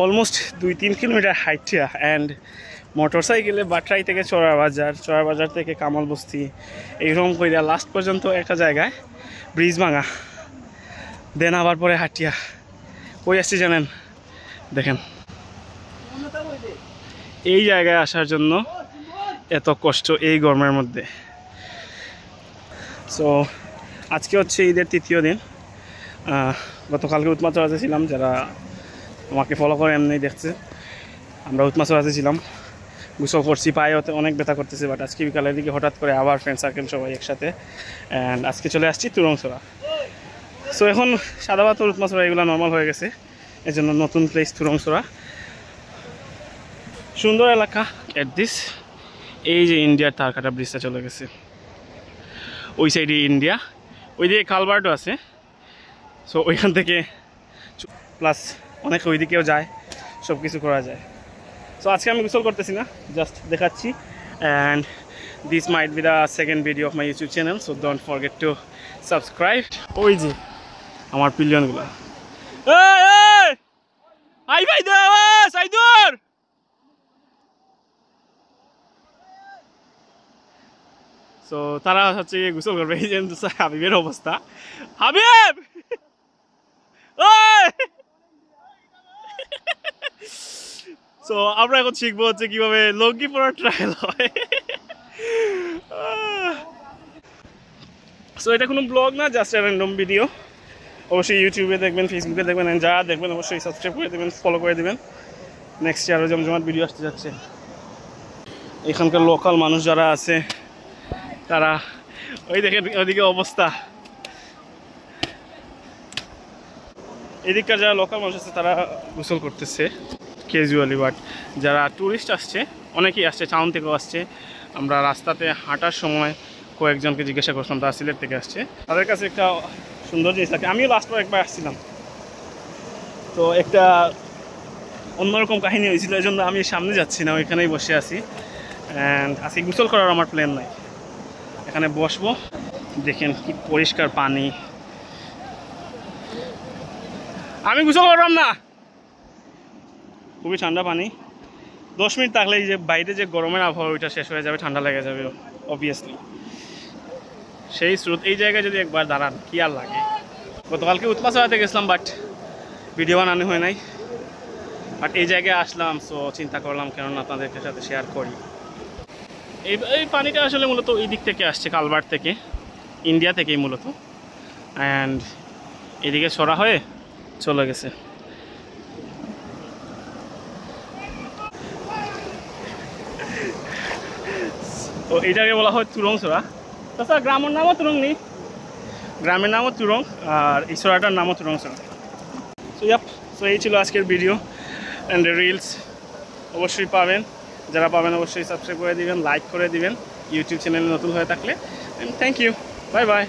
Almost 2-3 kilometre হাইটিয়া and মোটরসাইকেলে বাটরাই থেকে চড়াবাজার থেকে কামাল বস্তি এইরকম করে লাস্ট পর্যন্ত একটা জায়গায় ব্রিজ ভাঙা, দেন আবার পরে হাটিয়া কই আসছি জানেন? দেখেন এই জায়গায় আসার জন্য এত কষ্ট এই গরমের মধ্যে। সো আজকে হচ্ছে ঈদের 3য় দিন। গতকালকে উৎমাচড়াতে ছিলাম, যারা আমাকে ফলো করে এমনি দেখছে, আমরা উৎমাচড়াতে ছিলাম, গোসল করছি, পায়ে অনেক ব্যথা করতেছে। বাট আজকে বিকালের দিকে হঠাৎ করে আবার ফ্রেন্ড সার্কেল সবাই একসাথে, অ্যান্ড আজকে চলে আসছি তুরংছড়া। সো এখন সাদা পাথর উৎমাচড়া এগুলো নর্মাল হয়ে গেছে, এই জন্য নতুন প্লেস তুরংছড়া, সুন্দর এলাকা। এট দিস এই যে ইন্ডিয়ার তারকাটা ব্রিজটা চলে গেছে, ওই সাইডে ইন্ডিয়া, ওই দিকে কালভার্টও আছে। সো ওইখান থেকে প্লাস অনেক ওই দিকেও যায়, সব কিছু করা যায়। সো আজকে আমি গোসল করতেছি না, জাস্ট দেখাচ্ছি। And this might be the second video of my YouTube channel, so don't forget to subscribe. ওই যে আমার পিলিয়নগুলো, সো তারা হচ্ছে গোসল করবে। এই যে হাবিবের অবস্থা, হাবিব সো আমরা এখন শিখবো হচ্ছে কিভাবে লঙ্গি পরার ট্রায়াল হয়। সো এটা কোনো ব্লগ না, জাস্ট র্যান্ডম ভিডিও। অবশ্যই ইউটিউবে দেখবেন, ফেসবুকে দেখবেন, যারা দেখবেন অবশ্যই সাবস্ক্রাইব করে দেবেন, ফলো করে দেবেন। নেক্সট আরও জমজমাট ভিডিও আসতে যাচ্ছে। এখানকার লোকাল মানুষ যারা আছে তারা ওই দেখেন ওইদিকে অবস্থা, এদিককার যারা লোকাল মানুষ আছে তারা গোসল করতেছে ক্যাজুয়ালি। বাট যারা ট্যুরিস্ট আসছে, অনেকেই আসছে, টাউন থেকেও আসছে। আমরা রাস্তাতে হাঁটার সময় কয়েকজনকে জিজ্ঞাসা করছিলাম, তারা সিলেট থেকে আসছে, তাদের কাছে একটা সুন্দর জিনিস লাগে। আমিও লাস্টবার একবার আসছিলাম, তো একটা অন্যরকম কাহিনী হয়েছিল, এই জন্য আমি সামনে যাচ্ছি না, ওইখানেই বসে আছি। অ্যান্ড আজকে গোসল করার আমার প্ল্যান নাই, এখানে বসবো। দেখেন কি পরিষ্কার পানি, আমি গোসল করলাম না, খুবই ঠান্ডা পানি। 10 মিনিট থাকলেই যে বাইরে যে গরমের আবহাওয়া ওইটা শেষ হয়ে যাবে, ঠান্ডা লেগে যাবে অবভিয়াসলি। সেই স্রোত, এই জায়গায় যদি একবার দাঁড়ান কি আর লাগে। গতকালকে উৎপাচড়াতে গেছিলাম, বাট ভিডিও বানানো হয় নাই। বাট এই জায়গায় আসলাম, সো চিন্তা করলাম কেননা আপনাদের সাথে শেয়ার করি। এই পানিটা আসলে মূলত এই দিক থেকে আসছে, কালভার্ট থেকে, ইন্ডিয়া থেকেই মূলত। অ্যান্ড এদিকে সরা হয়ে চলে গেছে। তো এইটাকে বলা হয় তুরংছড়া। তাছাড়া গ্রামের নামও তুরং নেই, গ্রামের নামও তুরং, আর এই ছড়াটার নামও তুরংছড়া। সো এই ছিল আজকের ভিডিও অ্যান্ড রিলস। অবশ্যই পাবেন, যারা পাবেন অবশ্যই সাবস্ক্রাইব করে দিবেন, লাইক করে দিবেন ইউটিউব চ্যানেলে নতুন হয়ে থাকলে। And thank you, bye by.